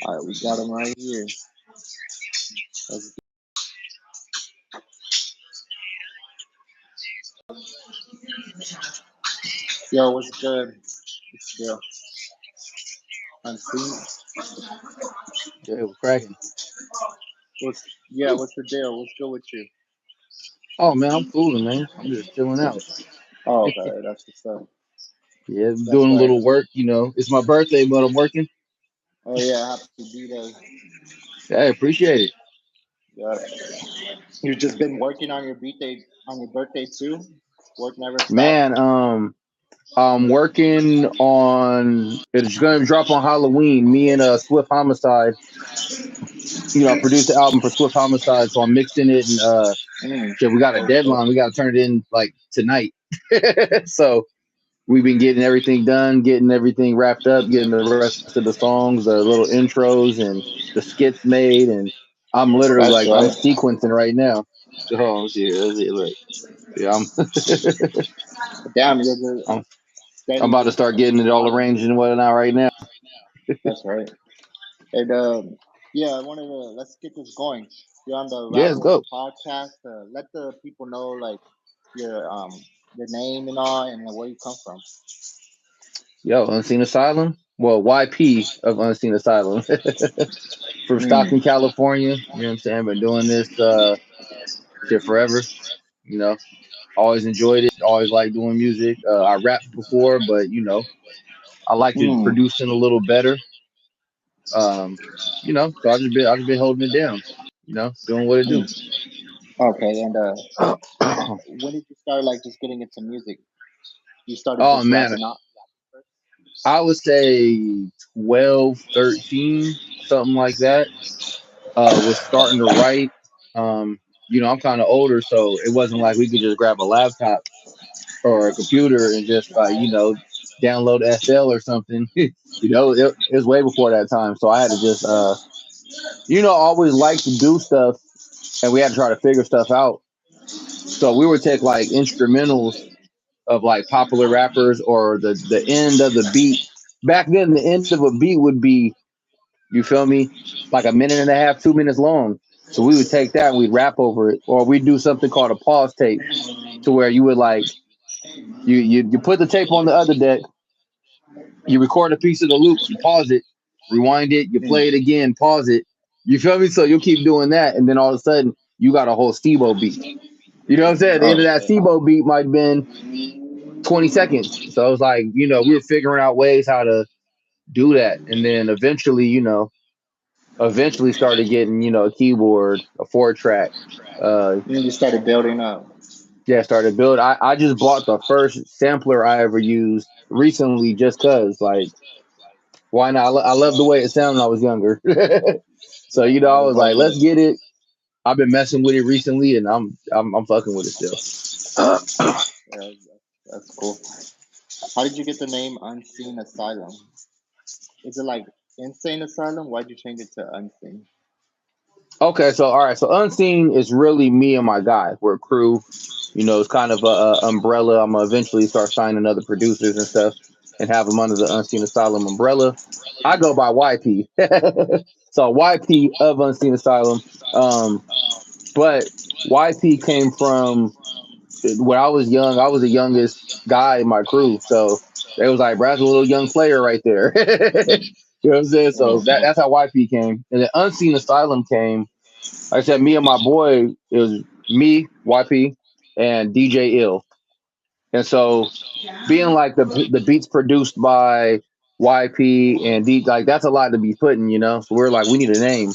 All right, we got him right here. Let's- Yo, what's good? What's the deal? Unseen. Yeah, it was cracking. What's the deal? What's good with you? Oh man, I'm cooling, man. I'm just chilling out. Oh, okay, that's what's up. Yeah, That's doing a right. little work. It's my birthday, but I'm working. Oh yeah, happy B-Day. Yeah, I appreciate it. Yeah. You've just been working on your birthday too? Work never stopped? Man, I'm working on. It's gonna drop on Halloween. Me and Swift Homicide. I produced the album for Swift Homicide, so I'm mixing it and Mm. shit. We got a deadline. We got to turn it in like tonight. So we've been getting everything done, getting everything wrapped up, getting the rest of the songs, the little intros, and the skits made, and I'm literally That's like I'm right. sequencing right now. Oh, let's see, look, yeah, Damn, you're just I'm I'm steady about to just start getting it all plotting. arranged and whatnot right now. That's right. And yeah, I wanted to let's get this going. You're on the Yeah, Rap let's Over go. podcast. Let the people know like your um your name and all, and where you come from. Yo, Unseen Asylum. Well, YP of Unseen Asylum from Mm. Stockton, California. You know what I'm saying? Been doing this shit forever. You know, always enjoyed it. Always liked doing music. I rapped before, but I like to Mm. producing a little better. Um, so I just been holding it down. Doing what it do. Mm. Okay, and when did you start like just getting into music? You started Oh just man, rapping out. I would say 12, 13, something like that. Was starting to write. I'm kind of older, so it wasn't like we could just grab a laptop or a computer and just download SL or something. It was way before that time, so I had to just always like to do stuff, and we had to try to figure stuff out. So we would take like instrumentals of like popular rappers or the end of the beat. Back then, the end of a beat would be, you feel me, like a minute and a half, 2 minutes long. So we would take that and we'd rap over it, or we'd do something called a pause tape, to where you would like you put the tape on the other deck, you record a piece of the loop, you pause it, rewind it, you Mm. play it again, pause it. You feel me? So you'll keep doing that, and then all of a sudden you got a whole Stebo beat. You know what I'm saying? The end of that Okay. Stebo beat might have been 20 seconds. So it was like, we were figuring out ways how to do that. And then eventually started getting, a keyboard, a 4 track. And you started building up. Yeah, started build. I just bought the first sampler I ever used recently just cause like, why not? I love the way it sounded when I was younger. So, Yeah, I never was like, let's budget. get it. I've been messing with it recently and I'm fucking with it still. Yeah, that's cool. How did you get the name Unseen Asylum? Is it like Insane Asylum? Why'd you change it to Unseen? Okay, so all right, so Unseen is really me and my guy. We're a crew. It's kind of a umbrella. I'm gonna eventually start signing other producers and stuff, and have them under the Unseen Asylum umbrella. I go by YP, so YP of Unseen Asylum. Um, but YP came from when I was young. I was the youngest guy in my crew, so they was like, "Brad's a little young player right there." You know what I'm saying? So Okay. that's how YP came, and then Unseen Asylum came. Like I said, me and my boy, it was me, YP, and DJ Ill. And so being like the beats produced by YP and D, like that's a lot to be putting, So we are like, we need a name.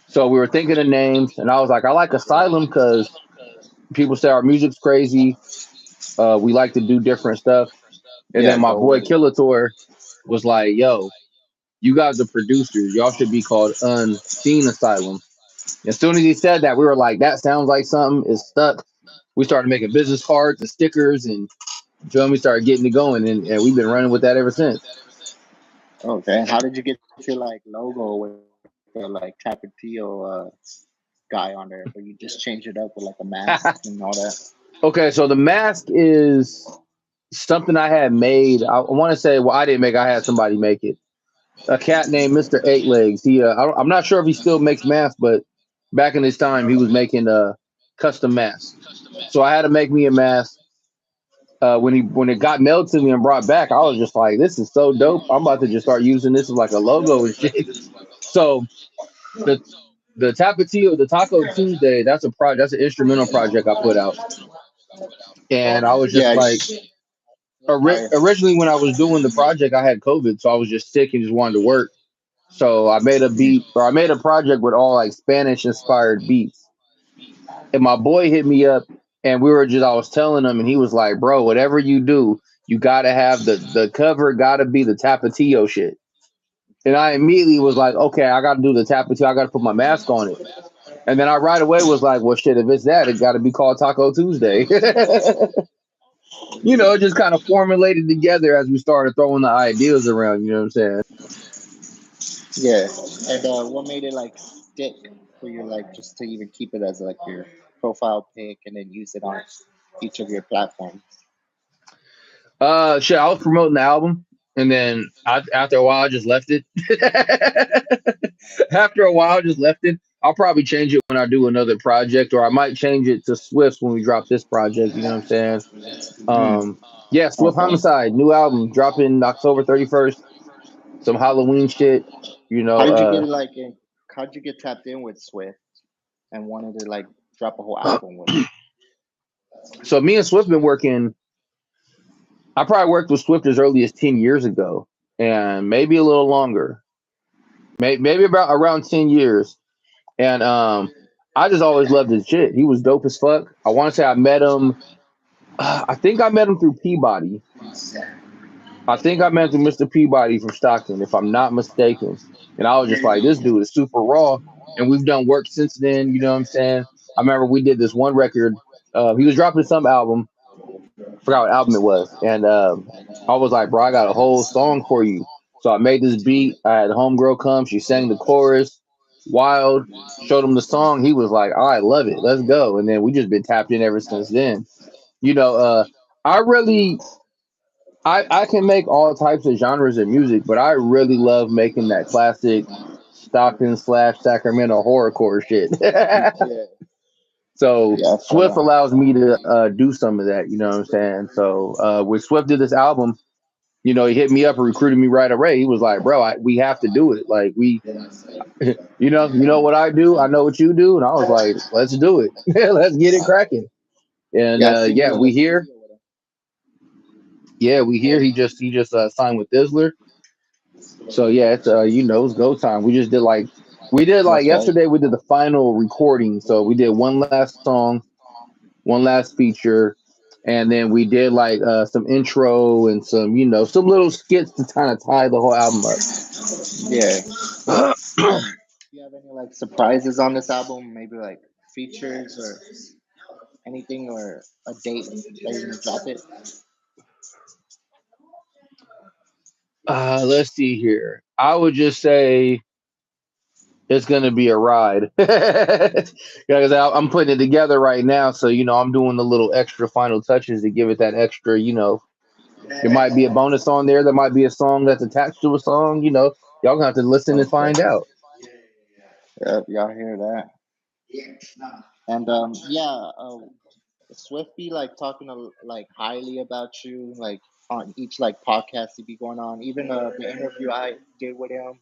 So we were thinking of names, and I was like, I like Asylum because people say our music's crazy. We like to do different stuff. And Yeah, then my boy totally. Killator was like, yo, you guys are producers. Y'all should be called Unseen Asylum. As soon as he said that, we were like, that sounds like something is stuck. We started making business cards and stickers, and you feel me, started getting it going, and we've been running with that ever since. Okay. How did you get your like logo with the like Tapatio guy on there, but you just change it up with like a mask and all that? Okay, so the mask is something I had made. I want to say, well, I didn't make. I had somebody make it. a cat named Mister Eight Legs. I'm not sure if he still makes masks, but back in his time, he was making custom masks. So I had to make me a mask. When it got mailed to me and brought back, I was just like, "This is so dope! I'm about to just start using this as like a logo and shit." So the the Tapatio, the Taco Tuesday, that's an instrumental project I put out, and I was just Yeah, like, fire. originally when I was doing the project, I had COVID, so I was just sick and just wanted to work. So I made a beat, or I made a project with all like Spanish inspired beats. And my boy hit me up, and I was telling him, and he was like, "Bro, whatever you do, you gotta have the cover, gotta be the Tapatio shit." And I immediately was like, "Okay, I gotta do the Tapatio. I gotta put my mask on it." And then I right away was like, "Well, shit, if it's that, it gotta be called Taco Tuesday." It just kind of formulated together as we started throwing the ideas around. You know what I'm saying? Yeah. And what made it like stick for you, like just to even keep it as like your profile pic and then use it on each of your platforms? Shit, I was promoting the album, and then after a while, I just left it. After a while, I just left it. I'll probably change it when I do another project, or I might change it to Swift when we drop this project. You know what I'm saying? Mm, Yeah, Swift okay. Homicide, new album dropping October 31st. Some Halloween shit. You How know, did you get like in, how'd you get tapped in with Swift and wanted to like drop a whole album with him? so me and Swift been working. I probably worked with Swift as early as 10 years ago, and maybe a little longer. Maybe about around 10 years. And I just always loved his shit. He was dope as fuck. I want to say I met him. I think I met him through Peabody. I think I met him through Mr. Peabody from Stockton, if I'm not mistaken. And I was just like, this dude is super raw. And we've done work since then. You know what I'm saying? I remember we did this one record. He was dropping some album. I forgot what album it was. And I was like, bro, I got a whole song for you. So I made this beat. I had Homegirl come. She sang the chorus. Wild. Showed him the song. He was like, all right, love it. Let's go. And then we just been tapped in ever since then. You know, I really I can make all types of genres of music, but I really love making that classic Stockton slash Sacramento horrorcore shit. Yeah. So Yeah, I feel Swift that. allows me to do some of that. You know what I'm saying? So when Swift did this album, he hit me up and recruited me right away. He was like, "Bro, we have to do it. Like you know what I do. I know what you do." And I was like, "Let's do it. Let's get it cracking." And Yeah, I seen yeah, you in the we here. studio with him. Yeah, we here. He just signed with Dizzler. So yeah, it's it's go time. We did like That's right. yesterday. We did the final recording. So we did one last song, one last feature, and then we did like some intro and some little skits to kind of tie the whole album Yeah. up. Do you have any like surprises on this album? Maybe like features or anything or a date that you're gonna drop it? Let's see here. I would just say it's gonna be a ride. Because I'm putting it together right now, so I'm doing the little extra final touches to give it that extra. There might be a bonus on there. There might be a song that's attached to a song. Y'all gonna have to listen and Okay. find out. Yep, y'all hear that? And yeah, Swift be like talking like highly about you, like on each like podcast he be going on. Even the interview I did with him,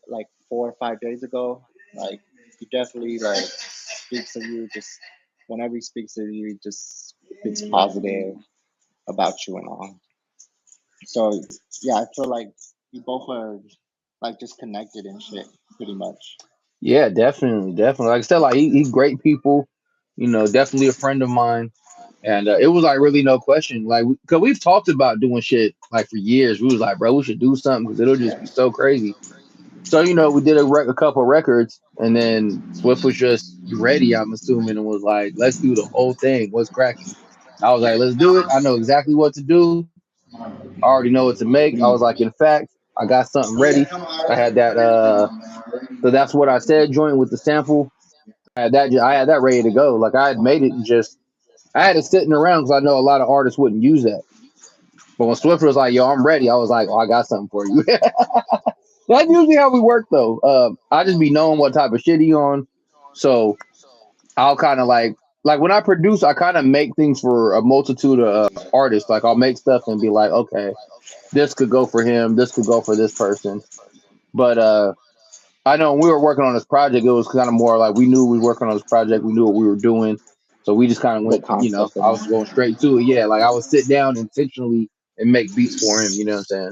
like 4 or 5 days ago, like he definitely like speaks of you. Just whenever he speaks of you, he just speaks positive about you and all. So yeah, I feel like you both are like just connected and shit, pretty much. Yeah, definitely, definitely. Like I said, like he great people. Definitely a friend of mine. And it was like really no question. Like, because we've talked about doing shit like for years. We was like, bro, we should do something because it'll just be so crazy. So we did a couple records, and then Swift was just ready. I'm assuming, and was like, let's do the whole thing. What's cracking? I was like, let's do it. I know exactly what to do. I already know what to make. I was like, in fact, I got something ready. I had that. So that's what I said. Joint with the sample. I had that ready to go. Like I had made it, and just I had it sitting around because I know a lot of artists wouldn't use that. But when Swift was like, "Yo, I'm ready," I was like, "Oh, I got something for you." That's usually how we work though. I just be knowing what type of shit he on, so I'll kind of like when I produce, I kind of make things for a multitude of artists. Like I'll make stuff and be like, okay, this could go for him, this could go for this person. But I know when we were working on this project, it was kind of more like we knew we were working on this project, we knew what we were doing, so we just kind of The went. concept I and was going straight to it. Yeah, like I would sit down intentionally and make beats for him. You know what I'm saying?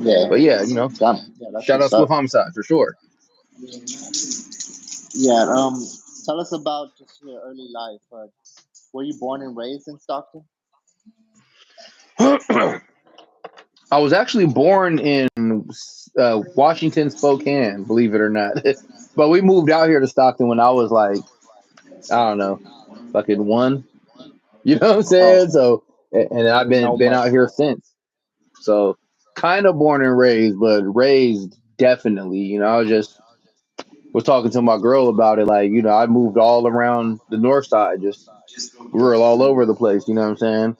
yeah, But yeah, yeah, that's shout out what's Swift up. Homicide for sure. Yeah, tell us about just your early life. Were you born and raised in Stockton? I was actually born in Washington, Spokane, believe it or not. But we moved out here to Stockton when I was like, I don't know, fucking one. You know what I'm Oh, saying? So, and so I've you know been much. out here since. So, kind of born and raised, but raised definitely. I was talking to my girl about it. Like, I moved all around the north side, just we were all over the place. You know what I'm saying?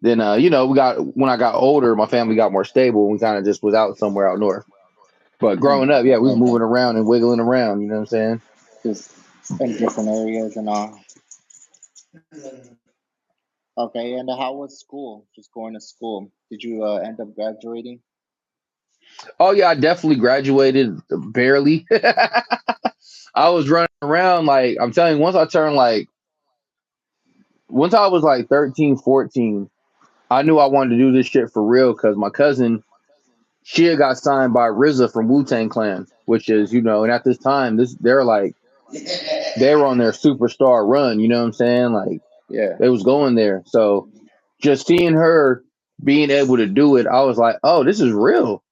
Then, we got when I got older, my family got more stable, and we kind of just was out somewhere out north. But growing up, yeah, we was Okay, moving around and wiggling around. You know what I'm saying? just in different areas and all. Okay, and how was school? Just going to school. Did you end up graduating? Oh yeah, I definitely graduated barely. I was running around like I'm telling you. Once I was like 13, 14, I knew I wanted to do this shit for real because my cousin, she had got signed by RZA from Wu Tang Clan, which is, and at this time, they were on their superstar run. You know what I'm saying? Like Yeah. they was going there. So just seeing her being able to do it, I was like, oh, this is real.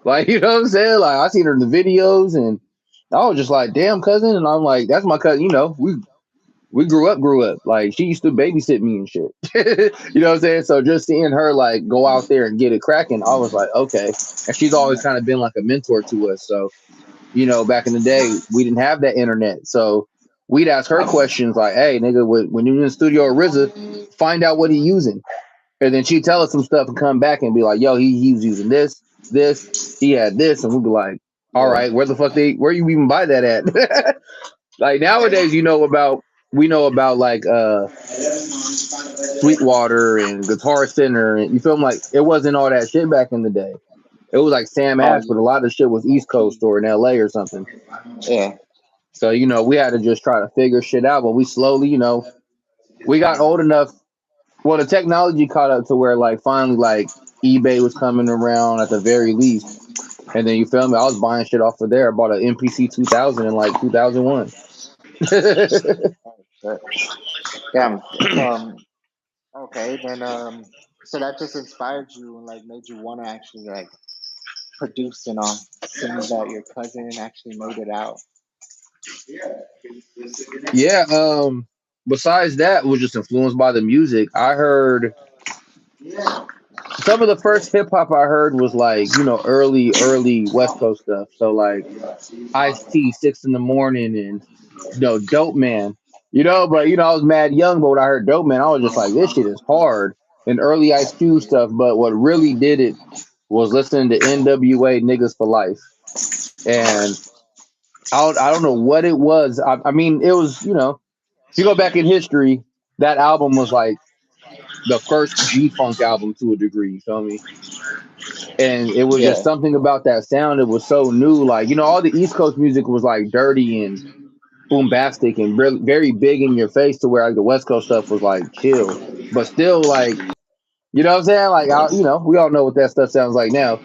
Like, you know what I'm saying? Like I seen her in the videos and I was just like, damn cousin. And I'm like, that's my cousin. We grew up. Like she used to babysit me and shit. You know what I'm saying? So just seeing her like go out there and get it cracking, I was like, okay. And she's always kind of been like a mentor to us. So, back in the day, we didn't have that internet. So we'd ask her questions like, hey, nigga, when you're in the studio with RZA, find out what he using. And then she'd tell us some stuff and come back and be like, yo, he was using this, he had this, and we'd be like, all Yeah. right, where you even buy that at? Like nowadays, we know about like Sweetwater and Guitar Center, and you feel me? Like it wasn't all that shit back in the day. It was like Sam Oh, Ash, but a lot of shit was East Coast or in LA or something. yeah. So we had to just try to figure shit out. But we slowly, we got old enough. Well, the technology caught up to where like finally like eBay was coming around at the very least. And then you feel me? I was buying shit off of there. I bought an MPC 2000 in like 2001. Oh, shit. Yeah. Okay, then so that just inspired you and like made you want to actually like produce and all, seeing that your cousin actually made it out. Yeah. Besides that, was just influenced by the music. I heard some of the first hip hop I heard was like early West Coast stuff. So like Ice T, 6 in the morning, and Dope Man. But I was mad young. But when I heard Dope Man, I was just like, this shit is hard. And early Ice Cube stuff. But what really did it was listening to NWA Niggas for Life. And I don't know what it was. I mean, it was if you go back in history, that album was like the first G Funk album to a degree. You feel me? And it was just Yeah. something about that sound. It was so new. Like all the East Coast music was like dirty and bombastic and very big in your face, to where like the West Coast stuff was like chill, but still like what I'm saying. Like we all know what that stuff sounds like now.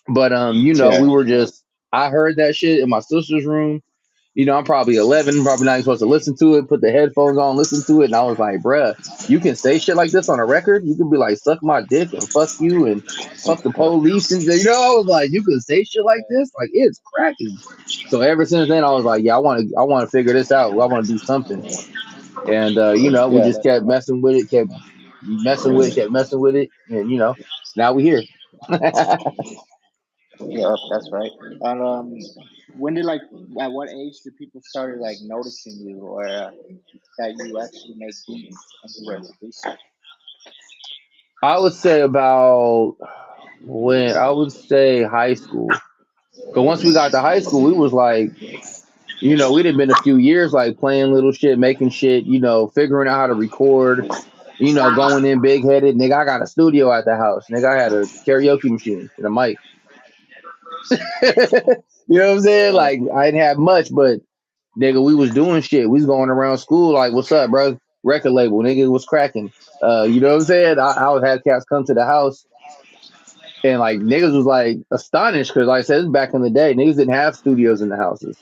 But Yeah. we were just I heard that shit in my sister's room. I'm probably 11, probably not even supposed to listen to it, put the headphones on, listen to it. And I was like, bruh, you can say shit like this on a record? You can be like, suck my dick and fuck you and fuck the police. And, I was like, you can say shit like this? Like, it's cracking. So ever since then, I was like, yeah, I want to figure this out. I want to do something. And, we Yeah. just kept messing with it, kept messing with it, kept messing with it. And, now we here. Yeah, that's right. And when did like at what age did people started like noticing you or that you actually make beats and you were a producer? I would say about when I would say high school. But once we got to high school, we was like, we did been a few years like playing little shit, making shit, figuring out how to record, going in big headed. Nigga, I got a studio at the house. Nigga, I had a karaoke machine and a mic. You know what I'm saying? Yeah, Like I didn't have much, but nigga, we was doing shit. We was going around school like, "What's up, bro? Record label, nigga, was cracking." You know what I'm saying? I would have cats come to the house, and like niggas was like astonished because, like I said, this is back in the day, niggas didn't have studios in the houses.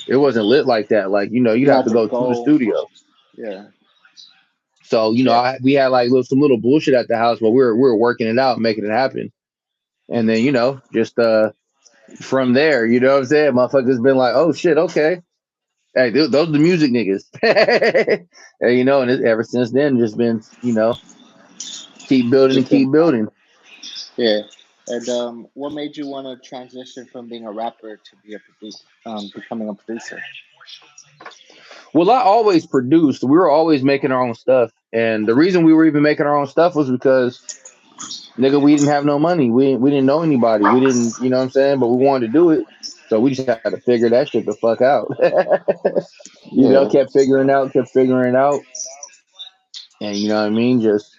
It wasn't lit like that. Like you'd you have had to to go to the go. studio. Yeah, So yeah, we had like some little bullshit at the house, but we were working it out, making it happen. And then just from there, you know what I'm saying? Motherfuckers been like, "Oh shit, okay." Hey, those are the music niggas. And ever since then, just been, keep building and just been keep building. yeah. And what made you want to transition from being a rapper to be a becoming a producer? Well, I always produced. We were always making our own stuff. And the reason we were even making our own stuff was because, nigga, we didn't have no money. We didn't know anybody. We didn't, you know what I'm saying? But we wanted to do it. So we just had to figure that shit the fuck out. Yeah, Kept figuring it out. And you know what I mean? Just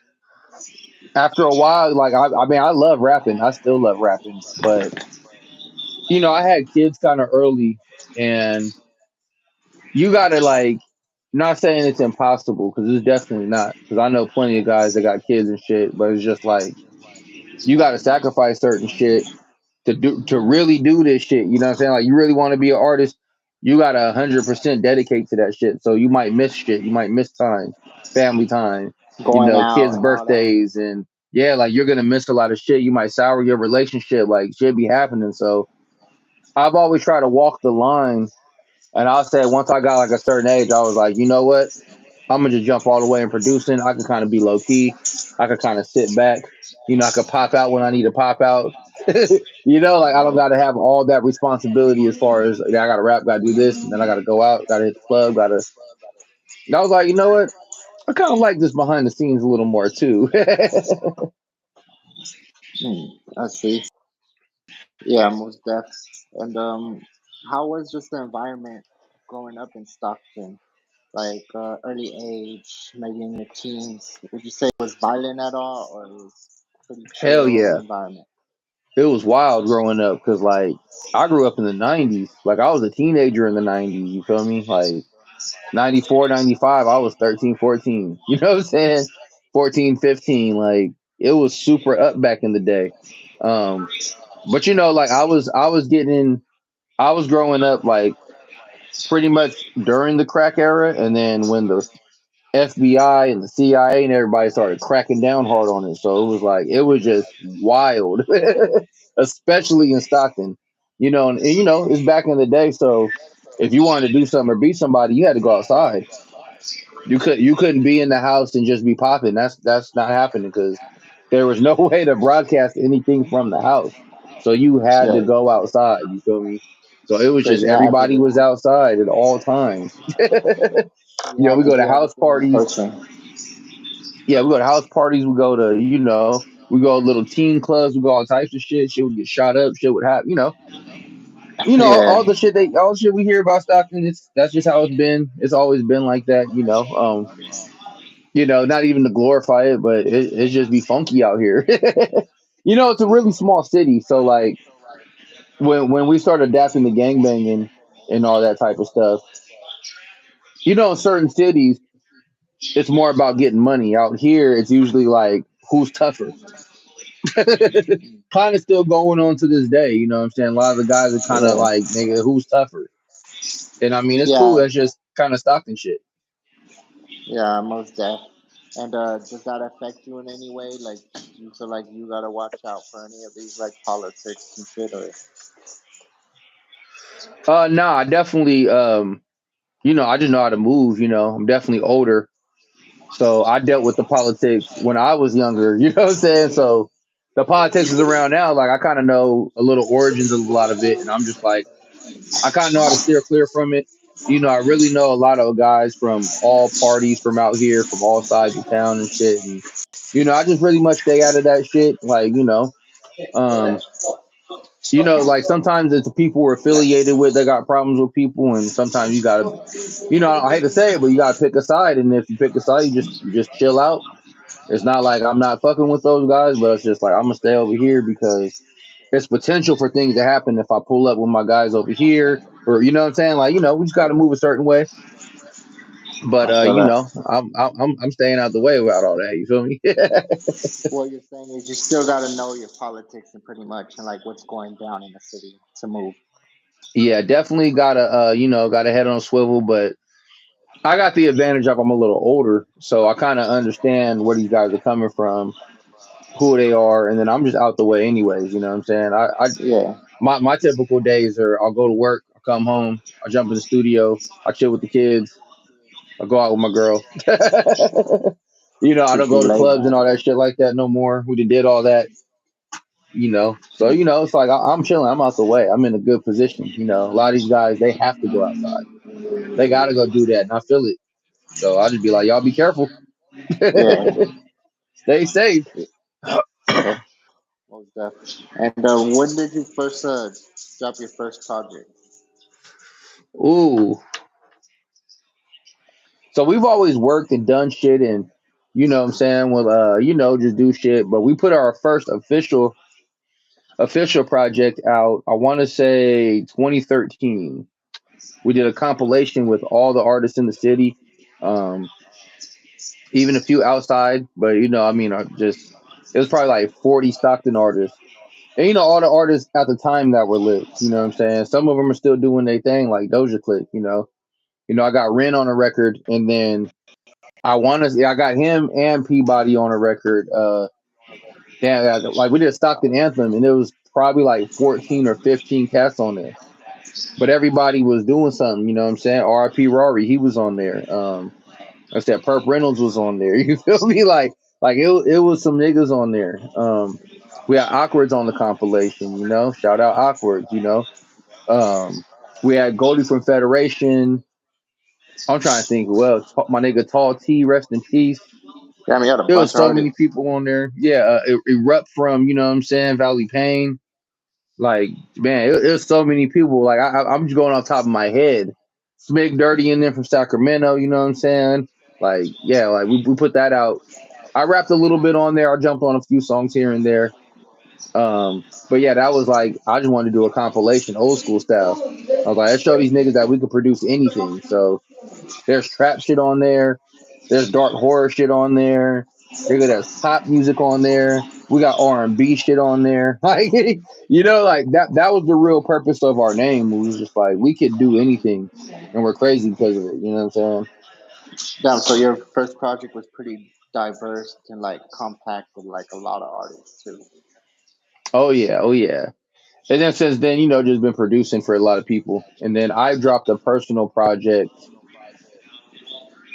after a while, like I mean, I love rapping. I still love rapping, but I had kids kind of early, and you gotta like, not saying it's impossible because it's definitely not. Because I know plenty of guys that got kids and shit, but it's just like you gotta sacrifice certain shit to really do this shit. You know what I'm saying? Like you really want to be an artist, you gotta 100% dedicate to that shit. So you might miss shit. You might miss time, family time, going out kids' and all that. birthdays, and yeah, like you're gonna miss a lot of shit. You might sour your relationship. Like shit be happening. So I've always tried to walk the line. And I'll say once I got like a certain age, I was like, you know what? I'm gonna just jump all the way in producing. I can kind of be low key. I could kind of sit back. I could pop out when I need to pop out. Like I don't got to have all that responsibility as far as I got to rap, got to do this, and then I got to go out, got to hit the club, got to. And I was like, you know what? I kind of like this behind the scenes a little more too. I see. Yeah, most def. And how was just the environment growing up in Stockton? Like early age, maybe in your teens. Would you say it was violent at all, or it was pretty Hell chill yeah, environment? it was wild growing up because like I grew up in the '90s. Like I was a teenager in the '90s. You feel me? Like 94, 95, I was 13, 14. You know what I'm saying? 14, 15. Like it was super up back in the day. Um, but like I was growing up like pretty much during the crack era, and then when the FBI and the CIA and everybody started cracking down hard on it. So it was just wild, especially in Stockton. And it's back in the day. So if you wanted to do something or be somebody, you had to go outside. You couldn't be in the house and just be popping. That's not happening because there was no way to broadcast anything from the house. So you had to Yeah, go outside. You feel me? So it was so just you had everybody to was outside at all times. We go to do house everything in parties. person. Yeah, we go to house parties. We go to we go to little teen clubs. We go all types of shit. Shit would get shot up. Shit would happen. Yeah, All the shit we hear about Stockton. That's just how it's been. It's always been like that. Not even to glorify it, but it's just be funky out here. It's a really small city, so like when we start adapting the gangbanging and all that type of stuff, in certain cities it's more about getting money. Out here, it's usually like who's tougher. Kind of still going on to this day. You know what I'm saying? A lot of the guys are kind of yeah, like, nigga, who's tougher? And I mean, it's cool. yeah, That's just kind of Stockton shit. yeah, most def. And does that affect you in any way? Like, do you feel like you gotta watch out for any of these like politics and shit, or Nah, I definitely, I just know how to move. I'm definitely older. So I dealt with the politics when I was younger. You know what I'm saying? So the politics is around now. Like I kind of know a little origins of a lot of it, and I'm just like, I kind of know how to steer clear from it. I really know a lot of guys from all parties from out here, from all sides of town and shit. And I just really much stay out of that shit. Like, Um, like sometimes it's the people we're affiliated with that got problems with people, and sometimes you gotta, I hate to say it, but you gotta pick a side, and if you pick a side, you just chill out. It's not like I'm not fucking with those guys, but it's just like I'm gonna stay over here because there's potential for things to happen if I pull up with my guys over here, or you know what I'm saying? Like, we just got to move a certain way. But I feel that. I'm staying out the way without all that. You feel me? What you're saying is you still got to know your politics and pretty much and like what's going down in the city to move. Yeah, definitely gotta gotta head on a swivel. But I got the advantage of I'm a little older, so I kind of understand where these guys are coming from, who they are, and then I'm just out the way anyways. You know what I'm saying? Yeah. My typical days are I'll go to work, I'll come home, I jump in the studio, I chill with the kids, I go out with my girl. I don't Keep go you to laid clubs and back. all that shit like that no more. We did all that. So it's like I'm chilling. I'm out the way. I'm in a good position. A lot of these guys they have to go outside. They got to go do that, and I feel it. So I just be like, y'all be careful. Yeah. Stay safe. Yeah. Most definitely. And when did you first drop your first project? Ooh. So we've always worked and done shit, and you know what I'm saying. Well, just do shit. But we put our first official project out. I want to say 2013. We did a compilation with all the artists in the city, um, even a few outside. But it was probably like 40 Stockton artists, and all the artists at the time that were lit. You know what I'm saying? Some of them are still doing their thing, like Doja Click. I got Ren on a record, and then I got him and Peabody on a record. Like we did a Stockton anthem, and it was probably like 14 or 15 cats on there. But everybody was doing something, you know what I'm saying? R.I.P. Rory, he was on there. I said Perp Reynolds was on there. You feel me? Like it was some niggas on there. We had Awkwards on the compilation, Shout out Awkwards. Um, we had Goldie from Federation. I'm trying to think who else. My nigga Tall T, rest in peace. Yeah, I mean, you had a There was bunch of so many artists. people on there. Yeah, Erupt from, you know what I'm saying, Valley Pain. Like, man, it was so many people. Like, I'm just going off the top of my head. Smig Dirty in there from Sacramento, you know what I'm saying? Like, yeah, like we put that out. I rapped a little bit on there. I jumped on a few songs here and there. But yeah, that was like I just wanted to do a compilation, old school style. I was like, let's show these niggas that we could produce anything. So there's trap shit on there. There's dark horror shit on there. There's pop music on there. We got R&B shit on there. Like, like that was the real purpose of our name. We was just like, we could do anything, and we're crazy because of it. You know what I'm saying? Damn, so your first project was pretty diverse and like compact with like a lot of artists too. Oh yeah, oh yeah. And then since then, just been producing for a lot of people. And then I dropped a personal project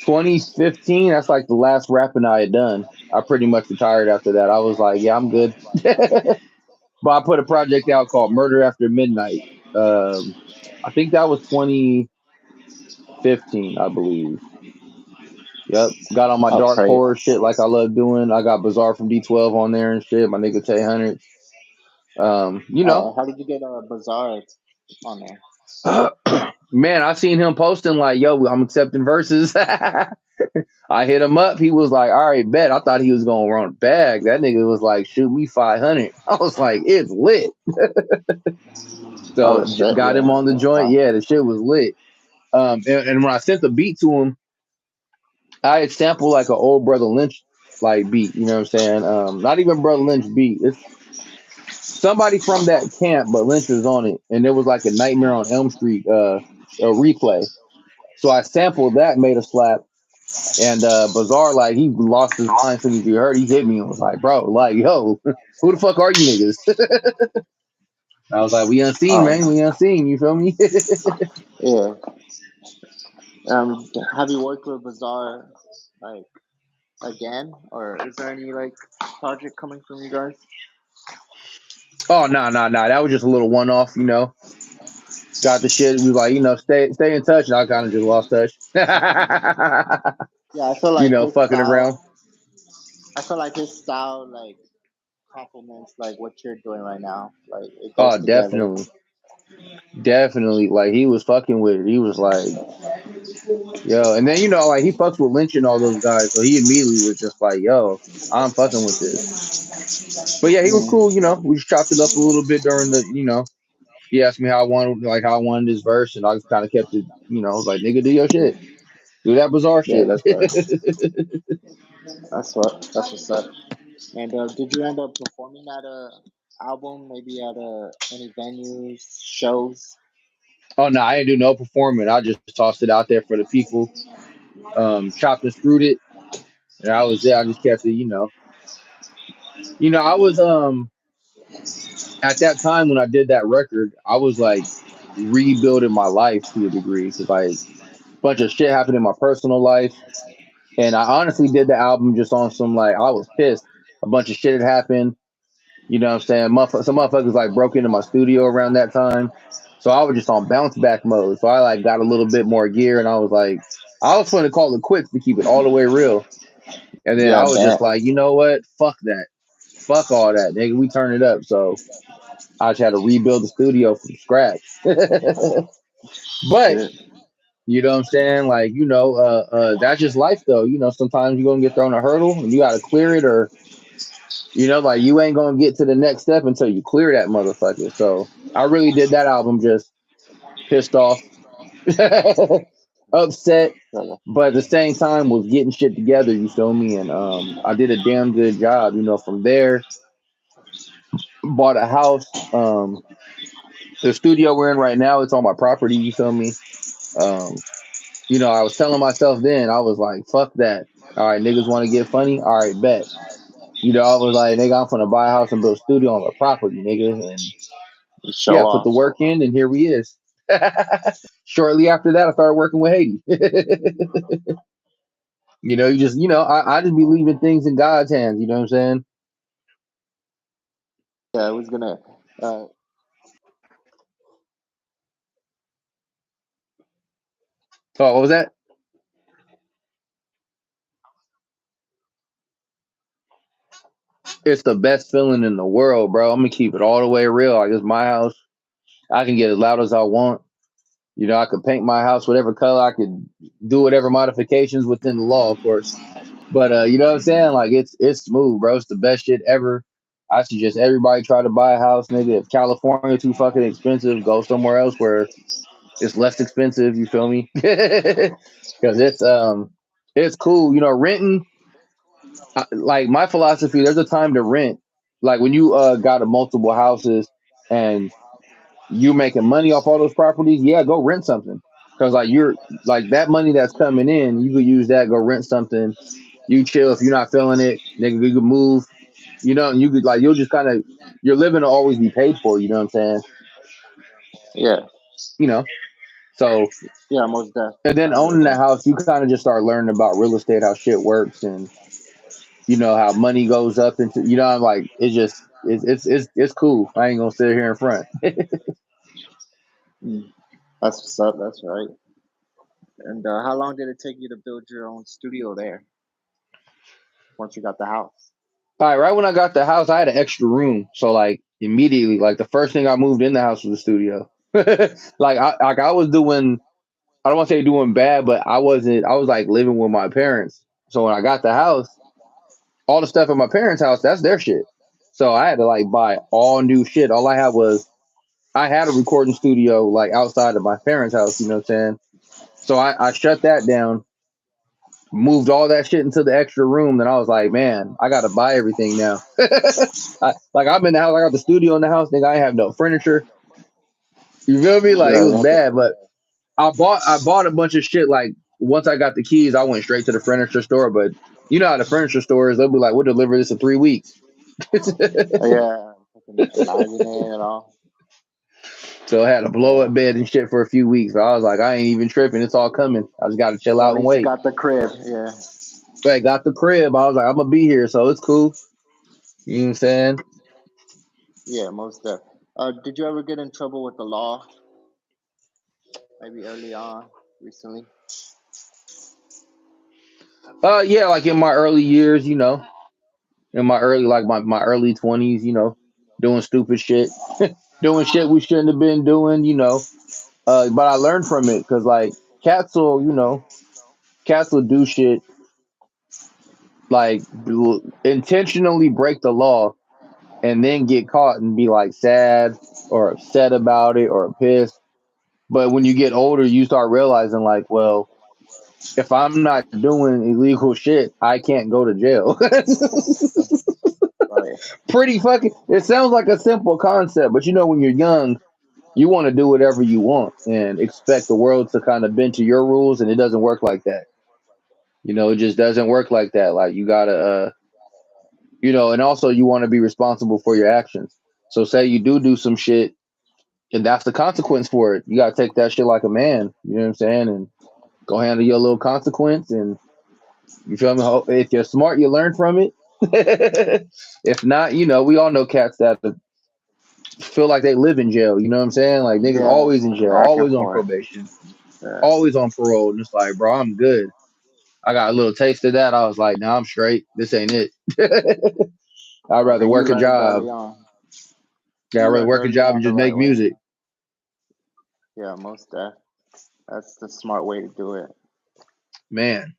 2015. That's like the last rapping I had done. I pretty much retired after that. I was like, yeah, I'm good. But I put a project out called Murder After Midnight. I think that was 2015, I believe. Yep. Got on my Oh, dark crazy. horror shit like I love doing. I got Bizarre from D12 on there and shit. My nigga Tay Hundreds. You know. How did you get Bazaar on there? Man, I seen him posting like, yo, I'm accepting verses. I hit him up. He was like, all right, bet. I thought he was going to run a bag. That nigga was like, shoot me 500. I was like, it's lit. So Oh shit, got him yeah. on the joint. Yeah, the shit was lit. And when I sent the beat to him, I had sampled like an old Brother Lynch like beat. You know what I'm saying? Not even Brother Lynch beat. It's somebody from that camp, but Lynch was on it, and it was like a Nightmare on Elm Street a replay. So I sampled that, made a slap, and Bizarre, like, he lost his mind as soon as he heard. He hit me and was like, bro, like, yo, who the fuck are you niggas? I was like, we unseen, man, we unseen. You feel me? Yeah. Have you worked with Bazaar like again, or is there any like project coming from you guys? Oh no. That was just a little one off, Got the shit. We was like, stay in touch, and I kind of just lost touch. Yeah, I feel like his Fucking around. style. I feel like his style like complements like what you're doing right now. Like it Oh, goes together. definitely. Like he was fucking with it. He was like, yo, and then like he fucks with Lynch and all those guys, so he immediately was just like, yo, I'm fucking with this. But yeah, he was Mm, cool. We just chopped it up a little bit during the. He asked me how I wanted his verse, and I just kind of kept it. I was like, nigga, do your shit, do that bizarre yeah, shit. that's right. That's what's up. And did you end up performing at a album? Maybe at any venues, shows? Oh no, I didn't do no performing. I just tossed it out there for the people. Chopped and screwed it, and I was there. I just kept it. I was at that time when I did that record, I was like rebuilding my life to a degree because like a bunch of shit happened in my personal life, and I honestly did the album just on some like I was pissed. A bunch of shit had happened. You know what I'm saying? Some motherfuckers like broke into my studio around that time, so I was just on bounce back mode. So I like got a little bit more gear, and I was like, I was going to call it quits to keep it all the way real. And then Yeah, I I was just bet. like, you know what? Fuck that. Fuck all that, nigga. We turn it up. So I just had to rebuild the studio from scratch. But Shit. you know what I'm saying? Like, that's just life though. Sometimes you're gonna get thrown a hurdle and you gotta clear it or like you ain't gonna get to the next step until you clear that motherfucker. So I really did that album just pissed off, upset, Brother. but at the same time was getting shit together, you feel me? And I did a damn good job, from there, bought a house. The studio we're in right now, it's on my property, you feel me? Um, I was telling myself then, I was like, fuck that. All right, niggas want to get funny. All right, bet. I was like, nigga, I'm gonna buy a house and build a studio on the property, nigga. And You yeah, show I put the off. work in, and here we is. Shortly after that, I started working with Haiti. You just, I just be leaving things in God's hands. You know what I'm saying? Yeah, I was gonna. Uh, So what was that? It's the best feeling in the world, bro. I'm gonna keep it all the way real. Like it's my house. I can get as loud as I want. I could paint my house whatever color. I could do whatever modifications within the law, of course. But you know what I'm saying? Like it's smooth, bro. It's the best shit ever. I suggest everybody try to buy a house, nigga. If California too fucking expensive, go somewhere else where it's less expensive. You feel me? Because it's cool. Renting. Like my philosophy, there's a time to rent. Like when you got a multiple houses and you making money off all those properties, yeah, go rent something. Because like you're like that money that's coming in, you could use that, go rent something. You chill if you're not feeling it, nigga, you could move. And you could like you'll just kind of your living will always be paid for, you know what I'm saying? yeah, You know. So yeah, most def. and then I hear owning that that. house, you kind of just start learning about real estate, how shit works and how money goes up into like it's cool. I ain't gonna sit here in front. Mm, that's what's up. That's right. And how long did it take you to build your own studio there once you got the house? All right when I got the house, I had an extra room. So like immediately, like the first thing I moved in the house was the studio. I was doing I don't want to say doing bad, but I wasn't I was like living with my parents. So when I got the house, all the stuff in my parents' house, that's their shit. So I had to like buy all new shit. All I had was I had a recording studio like outside of my parents' house, you know what I'm saying? So I shut that down, moved all that shit into the extra room. Then I was like, man, I got to buy everything now. I'm in the house. I got the studio in the house. Nigga, I ain't have no furniture. You feel me? Like it Yeah, was you have to. bad, but I bought a bunch of shit. Like once I got the keys, I went straight to the furniture store. But you know how the furniture stores, they'll be like, we'll deliver this in 3 weeks. Yeah, fucking organizing it and all. So I had a blow Yeah. up bed and shit for a few weeks. So I was like, I ain't even tripping. It's all coming. I just got to chill At out and least you wait. got the crib. Yeah. But I got the crib. I was like, I'm gonna be here, so it's cool. You know what I'm saying? Yeah, most def. Did you ever get in trouble with the law? Maybe early on, recently. Yeah, like in my early years, in my early my early 20s, doing stupid shit, doing shit we shouldn't have been doing, but I learned from it because like cats will, cats will do shit like intentionally break the law and then get caught and be like sad or upset about it or pissed. But when you get older, you start realizing like, well, if I'm not doing illegal shit, I can't go to jail. Right. Pretty fucking. It sounds like a simple concept, but when you're young, you want to do whatever you want and expect the world to kind of bend to your rules, and it doesn't work like that. It just doesn't work like that. Like you gotta, and also you want to be responsible for your actions. So say you do some shit, and that's the consequence for it. You gotta take that shit like a man. You know what I'm saying? And go handle your little consequence. And you feel me? If you're smart, you learn from it. If not, we all know cats that feel like they live in jail. You know what I'm saying? Like niggas Yeah, always in jail, back and always on forth. probation, Yeah. always on parole. And it's like, bro, I'm good. I got a little taste of that. I was like, nah, I'm straight. This ain't it. I'd rather And you work a learned job. early on. Yeah, I'd You rather learned work a early job on and the just right make way. music. Yeah, most def. That's the smart way to do it. Man.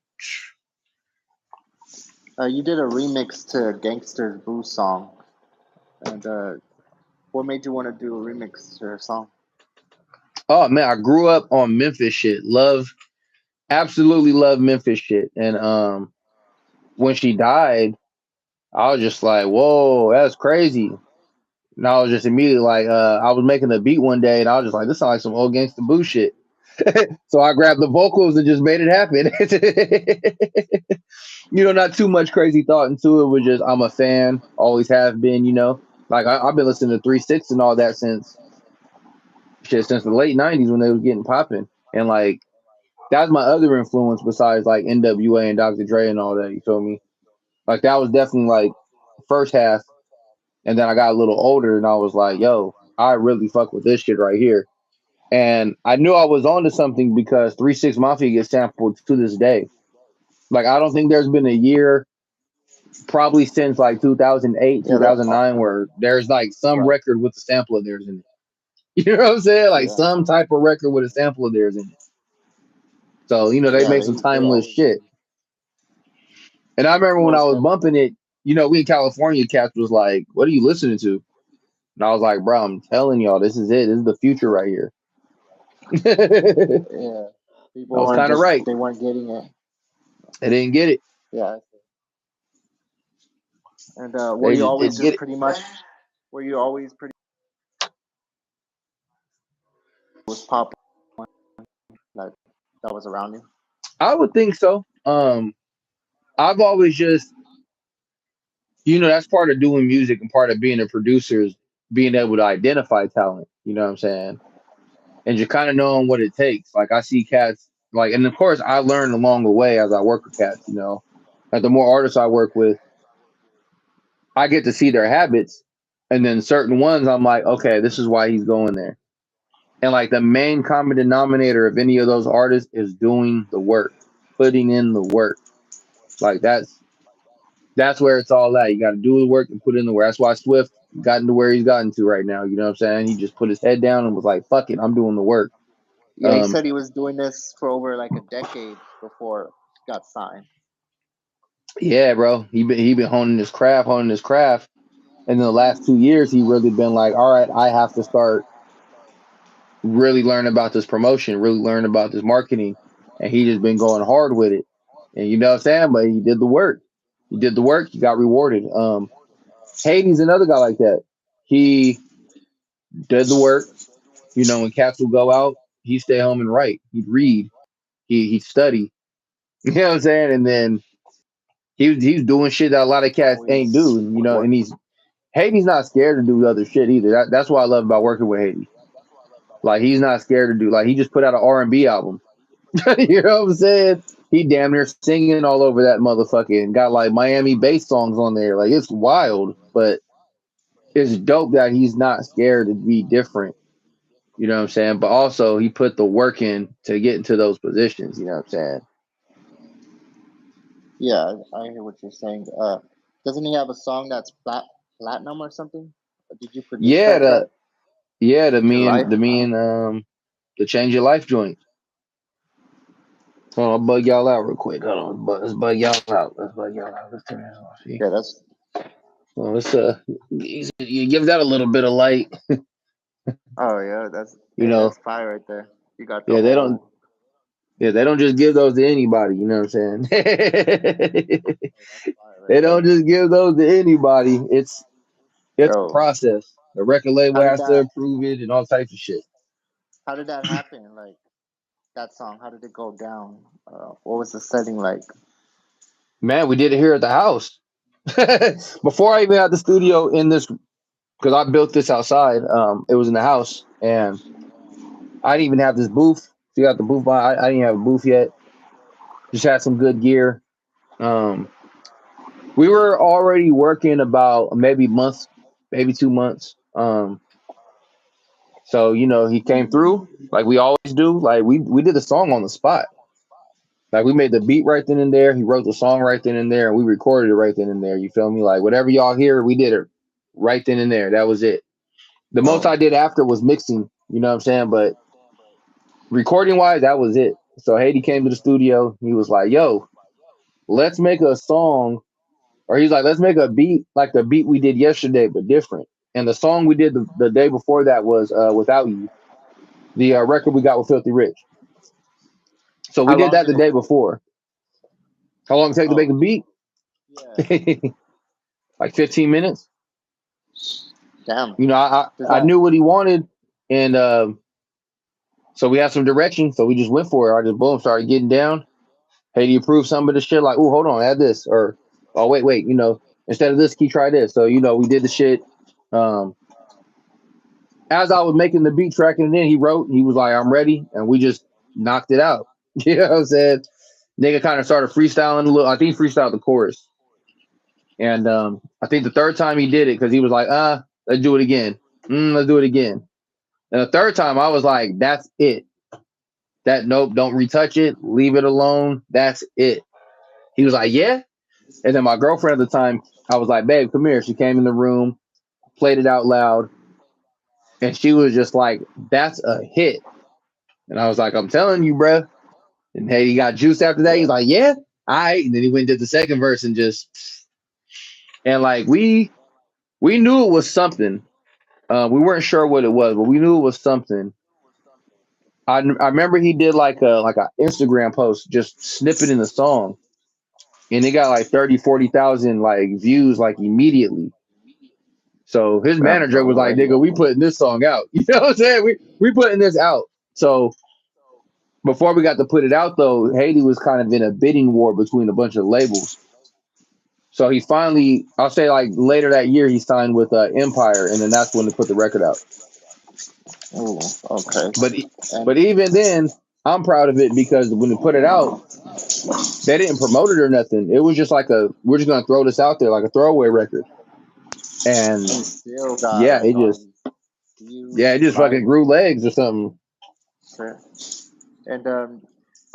You did a remix to Gangster's Boo song, and what made you want to do a remix to her song? Oh man, I grew up on Memphis shit. Absolutely love Memphis shit. And when she died, I was just like, whoa, that's crazy. And I was just immediately like, I was making a beat one day and I was just like, this sounds like some old gangster boo shit. So I grabbed the vocals and just made it happen. Not too much crazy thought into it. Was just I'm a fan, always have been. Like I've been listening to 3 6 and all that since the late '90s when they was getting popping. And like that's my other influence besides like NWA and Dr. Dre and all that. You feel me? Like that was definitely like first half. And then I got a little older and I was like, yo, I really fuck with this shit right here. And I knew I was onto something because 3 6 Mafia gets sampled to this day. Like I don't think there's been a year probably since like 2008, Yeah, that. 2009 where there's like some Right. record with a sample of theirs in it. You know what I'm saying? Like Yeah. some type of record with a sample of theirs in it. So, they Yeah, make some they timeless always shit. do. And I remember when I Most was definitely. bumping it, we in California, cats was like, what are you listening to? And I was like, bro, I'm telling y'all, this is it. This is the future right here. I Yeah. People was weren't kind of just right. they weren't getting it. They didn't get it. Yeah. And were They you just always didn't get just it. pretty much? Were you always pretty was pop like that was around you? I would think so. I've always just, that's part of doing music and part of being a producer is being able to identify talent. You know what I'm saying? And just kind of knowing what it takes. Like I see cats, like, and of course I learn along the way as I work with cats. Like the more artists I work with, I get to see their habits, and then certain ones I'm like, okay, this is why he's going there. And like the main common denominator of any of those artists is doing the work, putting in the work. Like that's where it's all at. You got to do the work and put in the work. That's why Swift gotten to where he's gotten to right now. You know what I'm saying? He just put his head down and was like, "Fuck it, I'm doing the work." Yeah, he said he was doing this for over like a decade before he got signed. Yeah, bro. He been honing his craft, and in the last 2 years, he really been like, "All right, I have to start really learn about this promotion, really learn about this marketing," and he just been going hard with it. And you know what I'm saying? But he did the work. He did the work. He got rewarded. Hayden's another guy like that. He did the work. When cats would go out, he'd stay home and write. He'd read. He'd study. You know what I'm saying? And then he's doing shit that a lot of cats ain't Always doing. work. And Hayden's not scared to do other shit either. That's what I love about working with Hayden. Like he's not scared to do. Like he just put out an R&B album. You know what I'm saying? He damn near singing all over that motherfucker and got like Miami bass songs on there. Like it's wild, but it's dope that he's not scared to be different. You know what I'm saying? But also he put the work in to get into those positions. You know what I'm saying? Yeah, I hear what you're saying. Doesn't he have a song that's platinum or something? Did you produce Yeah, that track? the Change Your me Life. and the Change Your Life joint. Hold on, I'll bug y'all out real quick. Hold on, let's bug y'all out. Let's bug y'all out. Let's turn this off. See? Yeah, that's Well, let's you give that a little bit of light. oh yeah, that's You hey, know, that's fire right there. You got the yeah, whole they don't just give those to anybody. You know what I'm saying? hey, that's fire right They there. don't just give those to anybody. It's a Yo, process. The record label how did has to that approve it and all types of shit. how did that happen? Like that song, how did it go down? What was the setting like? Man, we did it here at the house. Before I even had the studio in this, because I built this outside. It was in the house, and I didn't even have this booth. So you got the booth. I didn't have a booth yet. Just had some good gear. We were already working about maybe month, maybe 2 months. So he came through like we always do. Like we did the song on the spot. Like we made the beat right then and there. He wrote the song right then and there, and we recorded it right then and there. You feel me? Like whatever y'all hear, we did it right then and there. That was it. The most I Oh, did after was mixing. You know what I'm saying? But recording wise, that was it. So Haiti came to the studio. He was like, "Yo, let's make a song," or he's like, "Let's make a beat like the beat we did yesterday, but different." And the song we did the day before that was "Without You," the record we got with Filthy Rich. So we how did long that did the it? day before. How long it take to make Oh, a beat? yeah. Like 15 minutes. Damn. Does I that? knew what he wanted, and so we had some direction. So we just went for it. I just boom started getting down. Hey, do you approve some of the shit? Like, oh, hold on, add this, or oh, wait, instead of this, can you try this? So we did the shit. Um, as I was making the beat, tracking it in, he wrote. He was like, "I'm ready," and we just knocked it out. You know what I'm saying? Nigga kind of started freestyling a little. I think he freestyled the chorus, and I think the third time he did it because he was like, let's do it again. Let's do it again. And the third time I was like, that's it. Nope, don't retouch it. Leave it alone. That's it. He was like, yeah. And then my girlfriend at the time, I was like, babe, come here. She came in the room, played it out loud, and she was just like, that's a hit. And I was like, I'm telling you, bro. And hey, he got juice after that. He's Yeah. like, yeah, all right. And then he went and did the second verse and like we knew it was something. We weren't sure what it was, but we knew it was something. I remember he did like a Instagram post, just snippet in the song, and it got like 30, 40,000 like views like immediately. So his Damn, manager was like, already. "Nigga, we putting this song out." You know what I'm saying? We putting this out. So before we got to put it out though, Haiti was kind of in a bidding war between a bunch of labels. So he finally, I'll say like later that year, he signed with Empire, and then that's when they put the record out. Oh, okay. But And even then, I'm proud of it because when they put it out, they didn't promote it or nothing. It was just like we're just gonna throw this out there like a throwaway record. And you still got yeah, like all these views, it just fucking likes. grew legs or something. Sure. And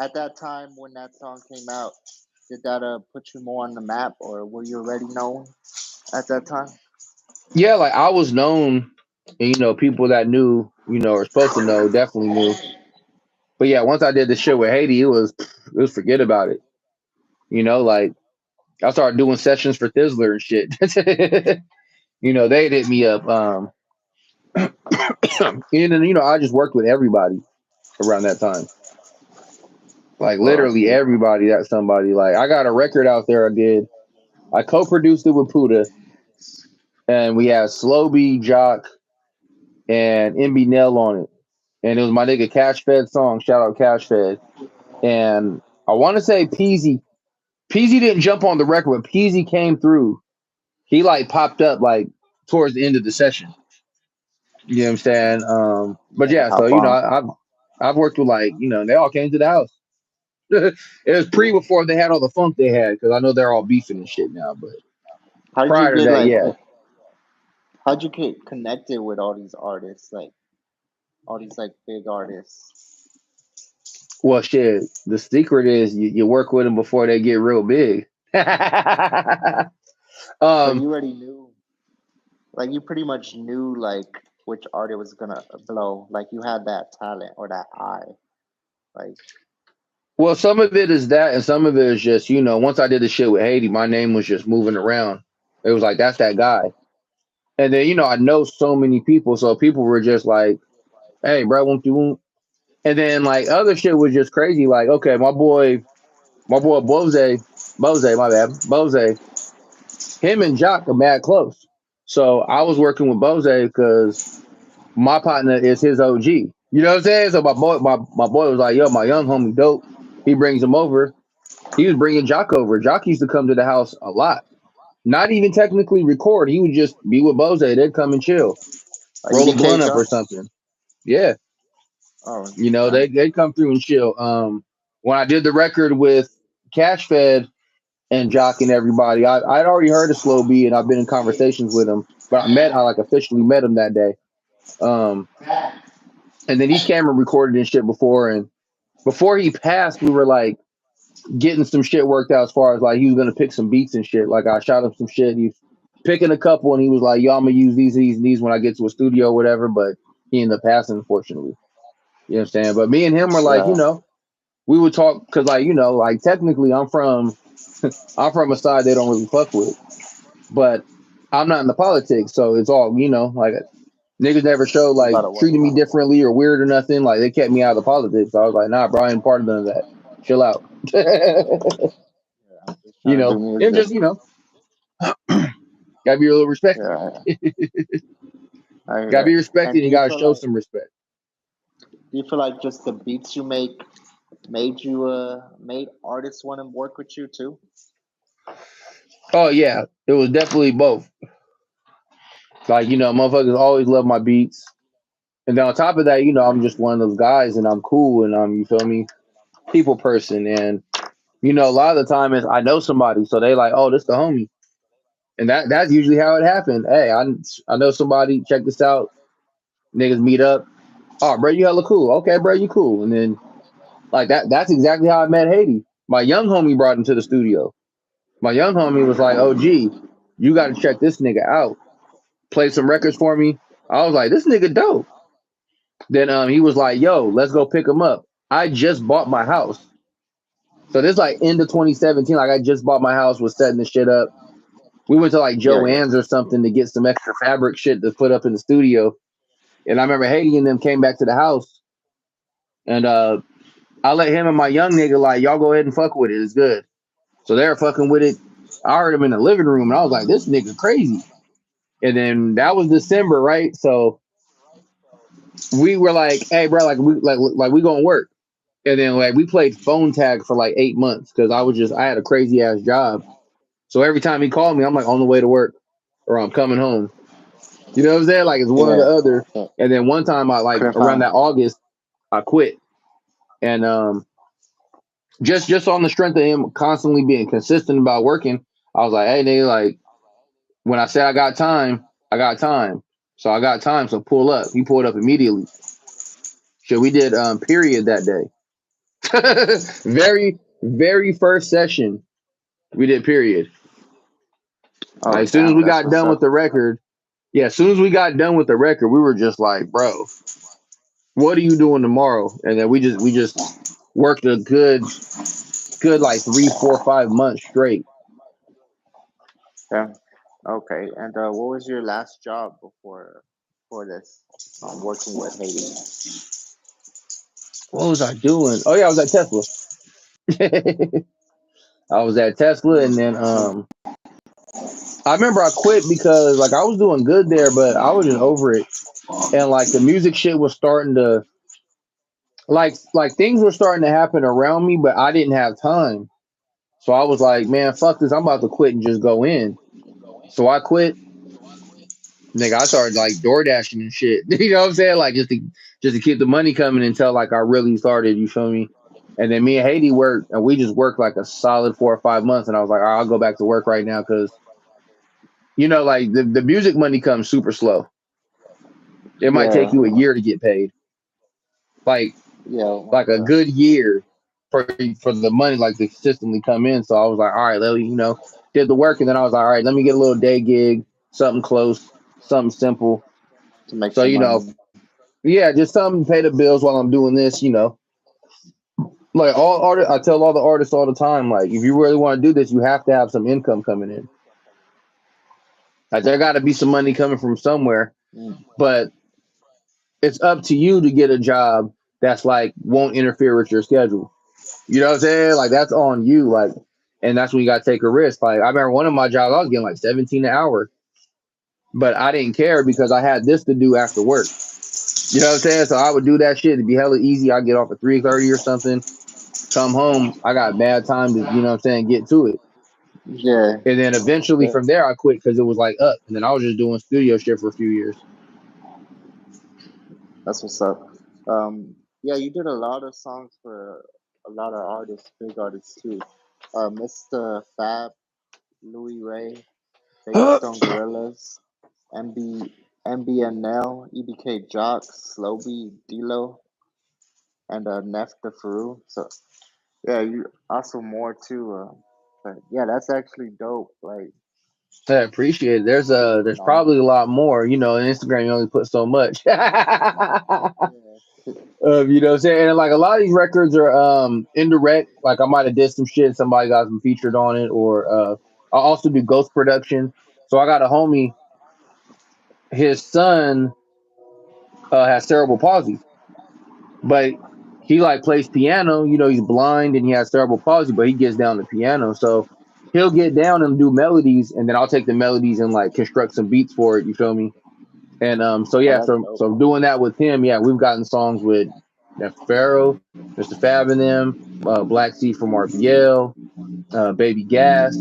at that time when that song came out, did that put you more on the map, or were you already known at that time? Yeah, like I was known, and people that knew, or supposed to know, definitely knew. But yeah, once I did the shit with Haiti, it was forget about it. Like I started doing sessions for Thizzler and shit. They hit me up. And then I just worked with everybody around that time. Like Well, literally everybody that somebody like I got a record out there I co-produced it with Puda, and we had Slowby, Jock, and MB Nell on it. And it was my nigga Cash Fed song. Shout out Cash Fed. And I want to say Peasy didn't jump on the record, but Peasy came through. He like popped up like towards the end of the session. You know what I'm saying? But yeah, how so bomb. I've worked with like they all came to the house. It was before they had all the funk they had because I know they're all beefing and shit now. But How did you prior to get that, like? yeah. How'd you get connected with all these artists, like all these like big artists? Well, shit. The secret is you work with them before they get real big. So Um, you already knew, like you pretty much knew like which artist was gonna blow. Like you had that talent or that eye. Like well, some of it is that, and some of it is just once I did the shit with Haiti, my name was just moving around. It was like that's that guy, and then I know so many people, so people were just like, "Hey, bro, won't you?" Won't? And then like other shit was just crazy. Like, okay, my boy Bose, my bad, Bose, him and Jock are mad close. So I was working with Bose because my partner is his OG. You know what I'm saying? So my boy was like, yo, my young homie dope. He brings him over. He was bringing Jock over. Jock used to come to the house a lot. Not even technically record. He would just be with Bose. They'd come and chill, roll a EBK blunt up or Jock. something. Yeah, Oh, yeah. they'd come through and chill. When I did the record with Cash Fed and Jock and everybody, I'd already heard of Slow B and I've been in conversations with him, but I like officially met him that day. Um, and then he came and recorded and shit before, and before he passed, we were like getting some shit worked out as far as like he was gonna pick some beats and shit. Like I shot him some shit. He's picking a couple, and he was like, "Yo, I'm gonna use these, and these when I get to a studio, or whatever." But he ended up passing, unfortunately. You know what I'm saying? But me and him were like, Yeah. we would talk because like technically I'm from a side they don't really fuck with, but I'm not in the politics, so it's all like niggas never showed It's like about to work treating me out. differently or weird or nothing. Like they kept me out of the politics. So I was like, nah, bro, I ain't part of none of that. Chill out. Yeah, I'm just trying to do And music. just gotta be a little respected. Yeah, I hear Gotta be it. respected. And You gotta show some respect. do you feel like just the beats you make made artists want to work with you too? Oh yeah, it was definitely both. Like motherfuckers always love my beats, and then on top of that, I'm just one of those guys, and I'm cool, and I'm you feel me, people person, and a lot of the time is I know somebody, so they like, oh, this the homie, and that's usually how it happened. Hey, I know somebody. Check this out. Niggas meet up. Oh, bro, you hella cool. Okay, bro, you cool. And then like that's exactly how I met Haiti. My young homie brought him to the studio. My young homie was like, "Oh, gee, you got to check this nigga out. Play some records for me." I was like, "This nigga dope." Then he was like, "Yo, let's go pick him up." I just bought my house, so this like end of 2017. Like I just bought my house, was setting the shit up. We went to like Yeah, yeah. Joann's or something to get some extra fabric shit to put up in the studio. And I remember Haiti and them came back to the house, and I let him and my young nigga like y'all go ahead and fuck with it. It's good. So they were fucking with it. I heard him in the living room, and I was like, "This nigga crazy." And then that was December, right? So we were like, "Hey, bro, like we gonna work." And then like we played phone tag for like 8 months because I had a crazy ass job. So every time he called me, I'm like on the way to work or I'm coming home. You know what I'm saying? Like it's one or the Yeah. other. And then one time I like Couldn't around find. that August, I quit. And just on the strength of him constantly being consistent about working, I was like, hey nigga, like when I say I got time, I got time. So I got time, so pull up. He pulled up immediately. So we did period that day. Very, very first session, we did period. Like Oh as soon as damn, we that's got what's done with up. the record, yeah, as soon as we got done with the record, we were just like, bro, what are you doing tomorrow? And then we just worked a good like 3, 4, 5 months straight. Yeah. Okay. And what was your last job before this? Working with Haiti. What was I doing? Oh yeah, I was at Tesla. I was at Tesla, and then I remember I quit because like I was doing good there, but I was just over it, and like the music shit was starting to like things were starting to happen around me, but I didn't have time. So I was like, man, fuck this, I'm about to quit and just go in. So I quit, nigga. I started like door dashing and shit. You know what I'm saying? Like just to keep the money coming until like I really started. You feel me? And then me and Haiti worked, and we just worked like a solid 4 or 5 months. And I was like, all right, I'll go back to work right now because like the music money comes super slow. It might take Yeah. you a year to get paid, like Yeah. like a good year for the money like to consistently come in. So I was like, all right, let did the work, and then I was like, all right, let me get a little day gig, something close, something simple. to make So some money. yeah, just something to pay the bills while I'm doing this. Like all artists, I tell all the artists all the time, like if you really want to do this, you have to have some income coming in. Like there got to be some money coming from somewhere, Mm. but it's up to you to get a job that's like won't interfere with your schedule. You know what I'm saying? Like that's on you. Like, and that's when you got to take a risk. Like I remember one of my jobs, I was getting like 17 an hour, but I didn't care because I had this to do after work. You know what I'm saying? So I would do that shit. It'd be hella easy. I get off at 3:30 or something. Come home. I got bad time to, you know what I'm saying, get to it. Yeah, And then eventually from there I quit because it was like up. And then I was just doing studio shit for a few years. that's what's up. Yeah, you did a lot of songs for a lot of artists, big artists too. Mr. Fab, Louis Ray, Baby Stone Gorillas, MB, MBNL, EBK Jock, Slowby, D-Lo, and Neff the Faru. So yeah, you also more too. But yeah, that's actually dope. Like, I appreciate it. There's no, probably a lot more. On Instagram you only put so much. yeah, You know what I'm saying? And like a lot of these records are indirect. Like I might have did some shit, somebody got some featured on it, or I also do ghost production. So I got a homie, his son has cerebral palsy, but he like plays piano. He's blind and he has cerebral palsy, but he gets down to piano. So he'll get down and do melodies, and then I'll take the melodies and like construct some beats for it. You feel me? And so oh, yeah, that's so dope. I'm doing that with him. Yeah, we've gotten songs with Pharaoh, Mr. Fab and them, Black Sea from RPL, Baby Gas.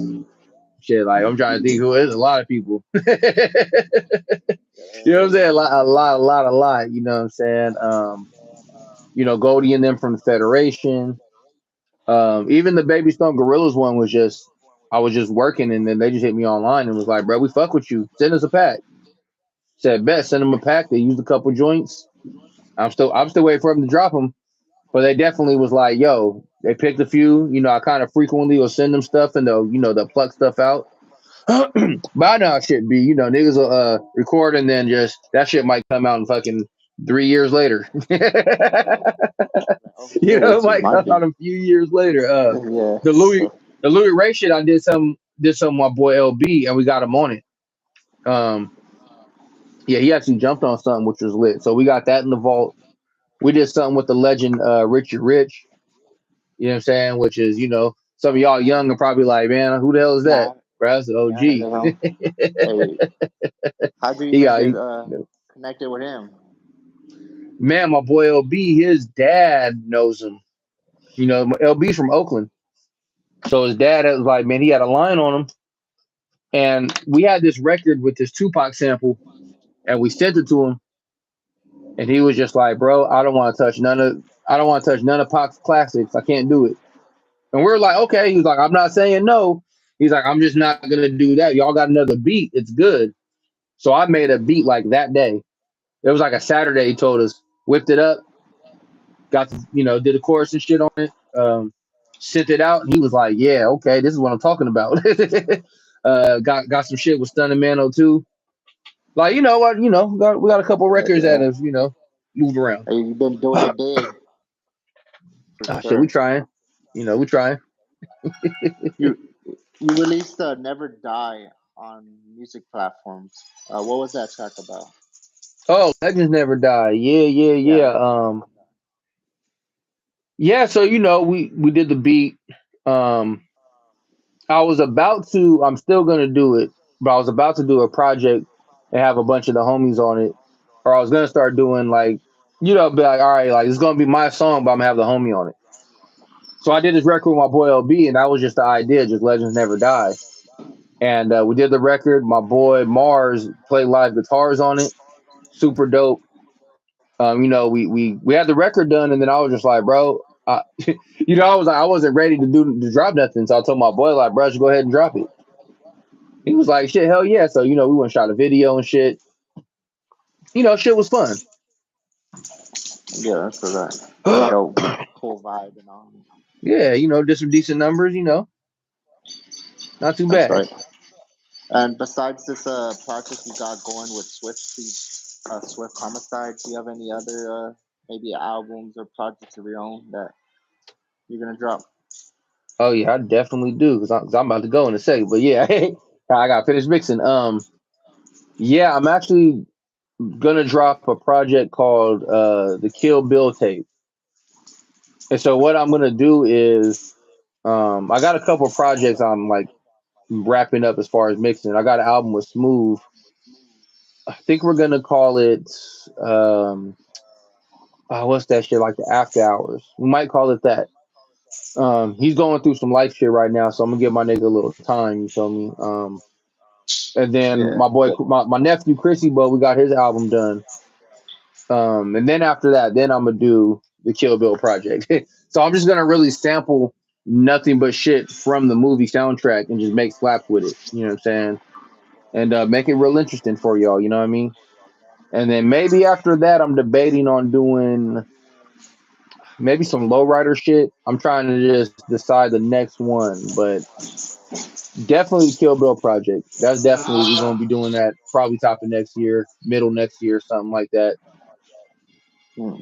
Shit, like I'm trying to think who is a lot of people. You know what I'm saying? A lot. You know what I'm saying? Goldie and them from the Federation. Even the Baby Stone Gorillas one was just, I was just working and then they just hit me online and was like, bro, we fuck with you. Send us a pack. Said, bet, send them a pack. They used a couple joints. I'm still waiting for them to drop them. But they definitely was like, yo, they picked a few. I kind of frequently will send them stuff and they'll pluck stuff out. But I know how shit be. Niggas will record and then just, that shit might come out in fucking 3 years later. Oh, yeah, It might come out a few years later. yeah. The Louis So, the Louis Ray shit, I did some with my boy LB and we got him on it. Yeah, he actually jumped on something which was lit. So we got that in the vault. We did something with the legend Richard Rich. You know what I'm saying? Which is, some of y'all young are probably like, man, who the hell is that? nah, Bro, that's an yeah, I heard OG. of him. Hey, how'd you He even got, get connected with him? man, my boy LB, his dad knows him. LB's from Oakland. So his dad was like, man, he had a line on him. And we had this record with this Tupac sample and we sent it to him. And he was just like, bro, I don't want to touch none of Pac's classics. I can't do it. And we're like, okay. He's like, I'm not saying no. He's like, I'm just not gonna do that. Y'all got another beat. It's good. So I made a beat like that day. It was like a Saturday. He told us, whipped it up, got did the chorus and shit on it. Sent it out, and he was like, yeah, okay, this is what I'm talking about. Got some shit with Stunning Mano too. Like, we got a couple records that have moved around. Hey, you've been doing it big. For Shit, we sure. trying. We trying. You you released Never Die on music platforms. What was that track about? Oh, Legends Never Die. Yeah. Yeah. Yeah. So we did the beat. I was about to. I'm still gonna do it, but I was about to do a project and have a bunch of the homies on it, or I was gonna start doing like, be like, all right, like it's gonna be my song, but I'm gonna have the homie on it. So I did this record with my boy LB, and that was just the idea, just Legends Never Die. And we did the record. My boy Mars played live guitars on it. Super dope. We had the record done, and then I was just like, bro, I was like, I wasn't ready to drop nothing, so I told my boy like, bro, just go ahead and drop it. He was like, shit, hell yeah. So we went and shot a video and shit. Shit was fun. Yeah, that's for that. Dope, cool vibe and all. Yeah, did some decent numbers. Not too That's bad. right. And besides this project you got going with Swift Homicide, do you have any other maybe albums or projects of your own that you're gonna drop? Oh yeah, I definitely do because I'm about to go in a second. But yeah, I got to finish mixing. Yeah, I'm actually gonna drop a project called the Kill Bill tape. And so what I'm gonna do is I got a couple of projects I'm like wrapping up as far as mixing. I got an album with Smooth. I think we're gonna call it what's that shit like the After Hours. We might call it that. He's going through some life shit right now, so I'm gonna give my nigga a little time. You feel me? And then Yeah. my boy, my nephew Chrissy, but we got his album done. And then after that, then I'm gonna do the Kill Bill project. So I'm just gonna really sample nothing but shit from the movie soundtrack and just make slaps with it. You know what I'm saying? And make it real interesting for y'all. You know what I mean? And then maybe after that, I'm debating on doing maybe some lowrider shit. I'm trying to just decide the next one, but definitely the Kill Bill project. That's definitely we're gonna be doing that probably top of next year, middle next year, something like that. Hmm.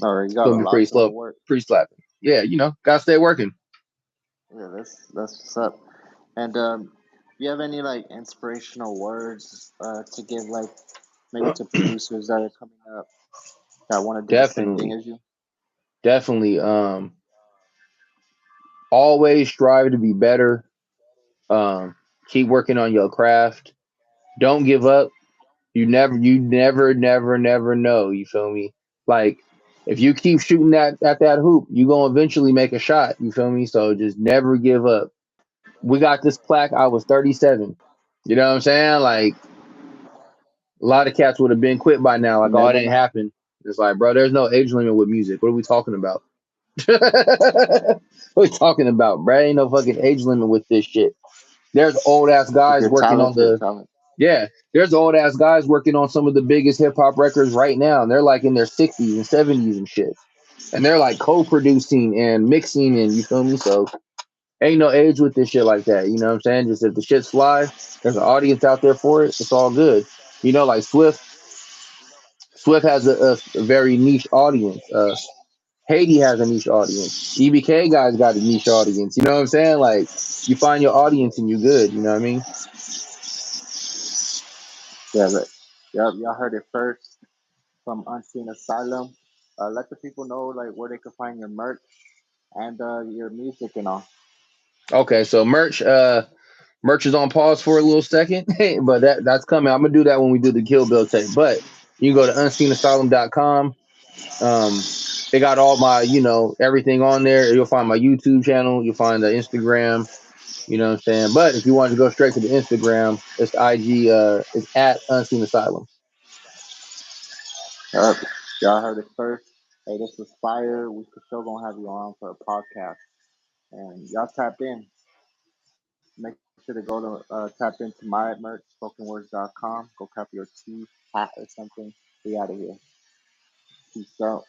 All right, you It's got a gonna be lot pretty in the slow, work. pretty slapping. Yeah, gotta stay working. Yeah, that's what's up. And do you have any like inspirational words to give, like maybe to producers that are coming up that want to do the same thing Definitely, as you? definitely. Always strive to be better. Um, keep working on your craft. Don't give up. You never know. You feel me? Like if you keep shooting at that hoop, you gonna eventually make a shot. You feel me? So just never give up. We got this plaque. I was 37. You know what I'm saying? Like a lot of cats would have been quit by now. You Like, oh, it never ain't know. happened. It's like, bro, there's no age limit with music. What are we talking about? What are we talking about, bro? Ain't no fucking age limit with this shit. There's old ass If guys you're working on talented, you're the talented. yeah. There's old ass guys working on some of the biggest hip hop records right now, and they're like in their 60s and 70s and shit. And they're like co-producing and mixing, and you feel me? So ain't no age with this shit like that. You know what I'm saying? Just if the shit's fly, there's an audience out there for it. It's all good. Like Swift. Swift has a very niche audience. Haiti has a niche audience. EBK guys got a niche audience. You know what I'm saying? Like you find your audience and you good. You know what I mean? Yeah, but y'all heard it first from Unseen Asylum. Let the people know like where they can find your merch and your music and all. Okay, so merch is on pause for a little second, but that's coming. I'm gonna do that when we do the Kill Bill tape. But you can go to unseenasylum.com. They got all my, everything on there. You'll find my YouTube channel. You'll find the Instagram. You know what I'm saying? But if you want to go straight to the Instagram, it's the IG. It's at Unseen Asylum. Uh, y'all heard it first. Hey, this was fire. We for sure gonna have you on for a podcast, and y'all tap in. Make sure to go to tap into my merch, spokenwords.com. Go copy your tee, hat, or something. We out of here. Peace out.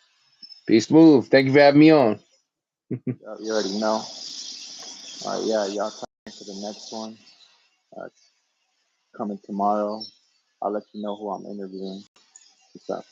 Peace, smooth. Thank you for having me on. You already know. Yeah, y'all tap into the next one. It's coming tomorrow. I'll let you know who I'm interviewing. Peace out.